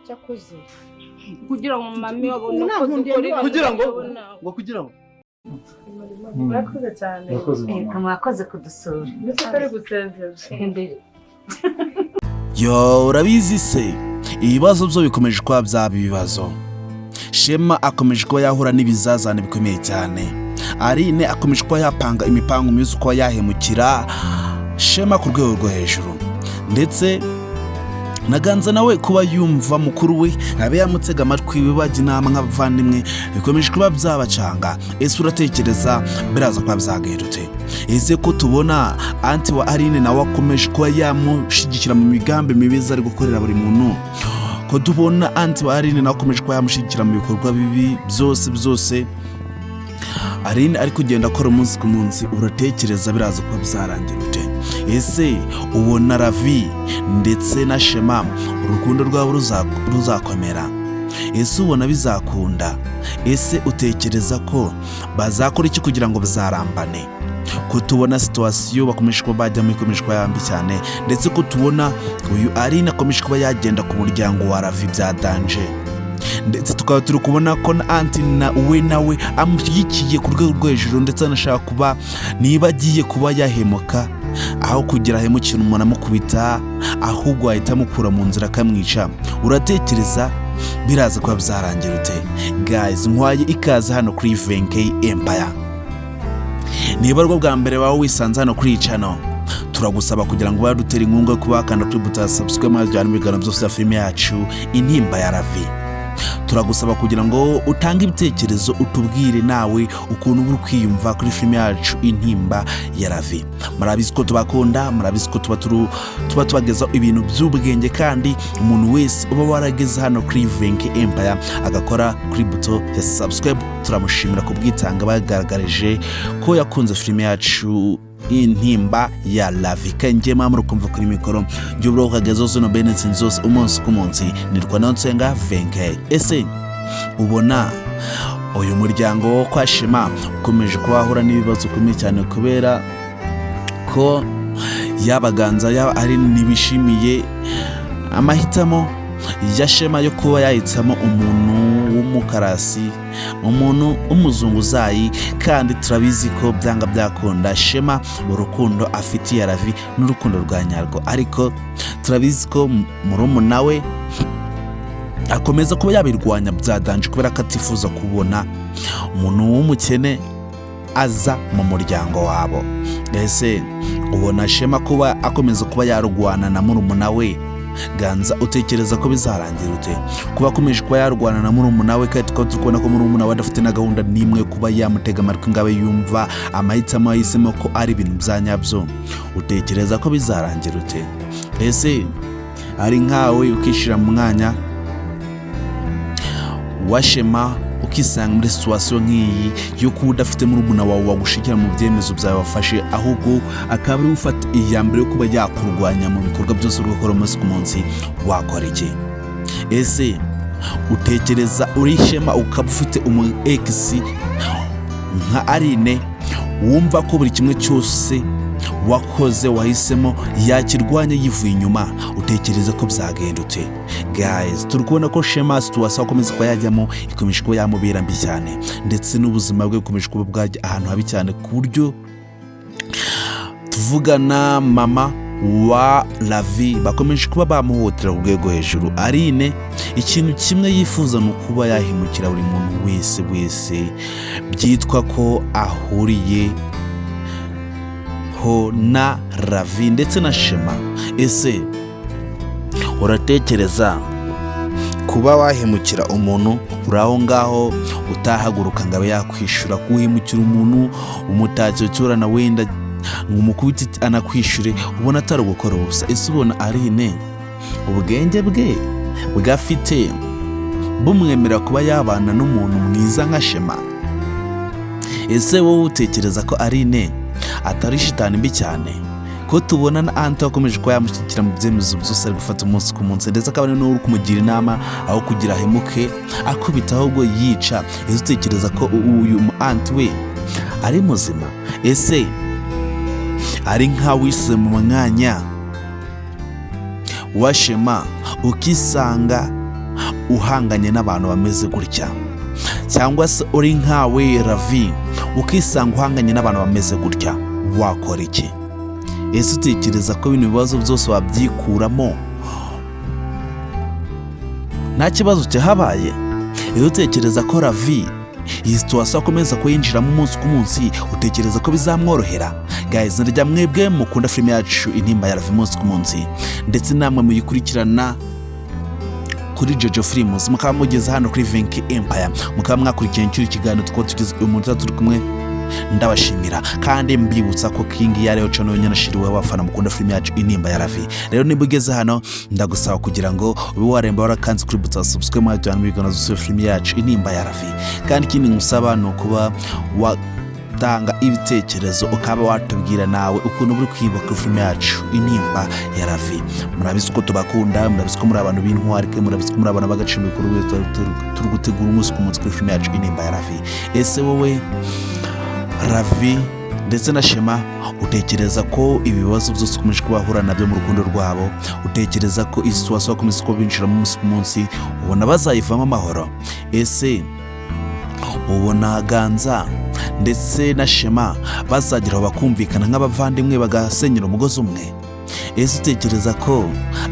cyakoze kugira ngo mami wabone ko kugira ngo murakoze cyane mwakoze kudusura ndetse kari gusezera imbere yo urabizi se ibibazo byo bikomeje kwa byaba ibibazo. Shema akomeje kuba yahura n'ibizazane bikomeye cyane. Aline akomeje kuba yapanga imipango myiza uko yahemukira Shema ku rwego rwo hejuru, ndetse naganza nawe kuba yumva mukuru we abe yamutega amatwi bibajya inama nk'abavandimwe bikomeje kuba byabacanga. Ese uratekereza biraza kuba byagerute? Ese ko tubona anti wa Aline nawe akomeje kuba yamushigikira mu migambi mibiza ari gukorera buri muntu, ko tubona anti wa Aline nawe akomeje kuba yamushigikira mu bikorwa bibi byose Aline ari kugenda akora umunsi ku munsi, uratekereza biraza kuba byarangirute? Ese ubona Ravi ndetse na Shema urukundo rwabo ruzakomera? Ese ubona bizakunda? Ese utekereza ko bazakora iki kugira ngo bazarambane? Ko tubona situation bakomeje kuba bajya ikomeje kuba yambi cyane, ndetse ko tubona uyu Aline akomeje kuba yagenda ku muryango wa Ravi bya danger, ndetse tukaba turi kubona ko na anti nawe amushyigikiye ku rwego rwo hejuru, ndetse anashaka kuba niba agiye kuba yahemuka aho kugira ahemukira umuntu amukubita, ahubwo ahita amukura mu nzira akamwica. Uratekereza biraza kuba byarangira ute? Guys, nkwaye ikaze hano kuri Venke Empire. Niba aribwo bwa mbere wawe wisanze hano kuri channel, turagusaba kugira ngo badutere inkunga yo kubakanda kuri buta subscribe maze byane bigana byose ya filime yacu Intimba ya Ravi. Turagusaba kugira ngo utange ibitekerezo, utubwire nawe ukuntu uri kwiyumva kuri filime yacu Intimba ya Ravi. Murabizi ko tubakunda, murabizi ko tuba tubageza ibintu by'ubwenge, kandi umuntu wese uba warageze hano kuri Venke Empire agakora kuri buto ya subscribe, turamushimira kubwitanga bagaragarije ko yakunze filime yacu Intimba ya Ravi. Kanjye mama rukumva kuri mikoro njye kagezo zino benefits zose umunsi ku munsi nirwa nonsenga Venke. Ese ubona uyu muryango wo kwa Shema ukomeje kubahura n'ibibazo bikomeye cyane, kubera ko yabaganza yaba ari nibishimiye amahitamo ya Shema yo kuba yahitsamo umuntu w'umukarasi, umuntu umuzunguzayi, kandi turabizi ko byanga byakunda Shema urukundo afitiye Ravi n'urukundo rwa nyarwo, ariko turabizi ko murumuna we akomeza kuba yabirwanya byadanje kubera ko atifuza kubona umuntu w'umukene aza mu muryango wabo. Ese ubona Shema kuba akomeza kuba yarwana na murumuna we, ganza utekereza ko bizarangira ute? Kuba akomeje kuba yarwana na murumuna we, kandi tukaba tukubona ko murumuna we adafite na gahunda n'imwe kuba yamutega amatwi ngabe yumva amahitamo yahisemo ko ari ibintu byanyabyo, utekereza ko bizarangira ute? Ese ari nkawe ukishira mu mwanya wa Shema ukisanga muri situation nk'iyi yo kuba udafite murumuna wawe wagushikira mu byemezo byawe wafashe, ahubwo akaba ari ufata iyambere yo kuba yakurwanya mu bikorwa byose ugakora umunsi ku munsi, wakora iki? Ese utekereza uri Shema ukaba ufite umu ex nka Aline wumva ko buri kimwe cyose wakoze wahisemo yakirwanya yivuye inyuma, utekereza ko byagenda ute? Guys, turikubona ko Shema situation akomeza kuba yajyamo ikomeje kuba yamubera mbi cyane, ndetse n'ubuzima bwe bukomeje kuba bwajya ahantu habi cyane, ku buryo tuvugana mama wa Ravi bakomeje kuba bamuhotera ku rwego hejuru. Aline ikintu kimwe yifuza ni ukuba yahimukira buri muntu wese byitwa ko ahuriye ho na Ravi ndetse na Shema. Ese uratekereza kuba wahemukira umuntu uraho ngaho utahaguruka ngabe yakwishura, kuhemukira umuntu umutacyo cyurana wenda umukubiti anakwishure, ubona atari gukora ubusa? Ese ubona Aline ubwenge bwe bwafite bumwemera kuba yabana n'umuntu mwiza nka Shema? Ese wowe utekereza ko Aline atari shitani mbi cyane? Ko tubona na anti akomeje kuba yamushyikira mu byemezo byose ari gufata umunsi ku munsi, ndetse akaba n'uri kumugira inama aho kugira hemuke akubita ahubwo yica. Ese utekereza ko uyu anti we ari muzima? Ese ari nka wise mu mwanya wa Shema ukisanga uhanganye n'abantu bameze gutya, cyangwa se uri nkawe Ravi ukisanga uhanganye n'abantu bameze gutya, wakora iki? Ese utekereza ko bino bibazo byose wabyikuramo nta kibazo cyahabaye? Iyo utekereza ko Ravi iyi situation akomeza kuyinjiramo umunsi ku munsi, utekereza ko bizamworohera? Guys, ndarya mwebwe mukunda filime yacu Intimba ya Ravi umunsi ku munsi, ndetse namwe muyikurikirana kuri Jojo Films, mukaba mugeze hano kuri Vinki Empire, mukaba mwakurikiye icyo kiganiro twako tugize umuntu turi kumwe, ndabashimira kandi mbibutsa ko King yareho cyo no nyanashiriwe wafana mukunda filime yacu Intimba ya Ravi. Rero niba ugeze hano ndagusaba kugira ngo ube waremba warakanze kuri buta subscribe mu cyane bigana zo filime yacu Intimba ya Ravi, kandi ikindi ngusaba no kuba watanga ibitekerezo ukaba watubwira nawe ukuntu uri kwibuka filime yacu Intimba ya Ravi. Murabizi ko tubakunda, murabizi ko muri abantu b'intwari, murabizi ko muri abantu bagacimwe kuri turi gutegura umunsi ku munsi kuri filime yacu Intimba ya Ravi. Ese wowe Ravi ndetse na Shema utekereza ko ibibazo byose ukomeje kubahura nabyo mu rukundo rwabo, utekereza ko isitwasi bakomeza ko binjira mu munsi ku munsi, ubona bazayivamo amahoro? Ese ubona Hanze ndetse na Shema bazagira bakumvikana nk'abavandimwe bagasenyera umugozi umwe? Ese utekereza ko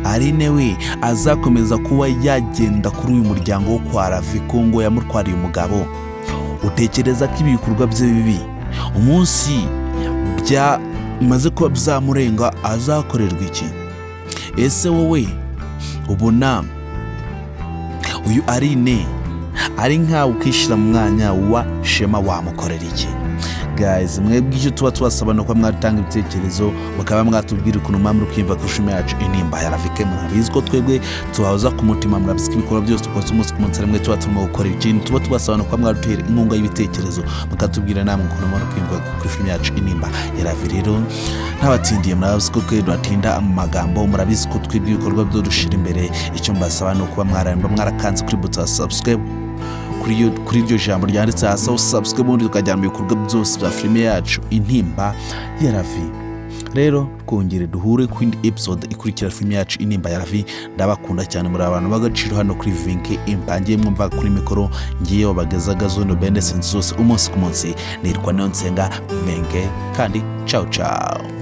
Aline we azakomeza kuba yagenda kuri uyu muryango wo kwa Ravi ko ngo yamutwariye umugabo? Utekereza ko ibikorwa bye bibi umunsi byamaze kuba byamurenga azakorerwa iki? Ese wowe ubona uyu Aline ari nkawe ukishyira mu mwanya wa Shema, wamukorera iki? Guys, mwebwe icyo tuba tubasaba no kuba mwatanga ibitekerezo, mukaba mwatubwira ukuntu mwamuri kwimva ku filime yacu Intimba ya Ravi. Murabizi ko twebwe tuhahoza ku mutima, murabizi ko ibikorwa byose tukoze umunsi ku munsi rimwe tuba turimo gukora ikintu, tuba tubasaba no kuba mwatubwira inkunga y'ibitekerezo, mukatubwira namwe ukuntu mwamuri kwimva ku filime yacu Intimba ya Ravi. Rero ntabatindiye, murabizi ko twe dutinda mu magambo, murabizi ko twebwe ibikorwa byo dushira imbere. Icyo mbasaba no kuba mwarakanze kuri buta subscribe kuri iryo jambo ryanditse hasi aho subscribe, ubundi tukajyana mu bikorwa byose bya filime yacu Intimba ya Ravi. Rero twongere duhure ku indi episode ikurikira filime yacu Intimba ya Ravi. Ndabakunda cyane, muri abantu bagaciro hano kuri Vinki Empire. Mwumva kuri mikoro ngiye wabagezaga zono bende sense zose umunsi ku munsi. Nitwa Nsenga Menge kandi ciao ciao.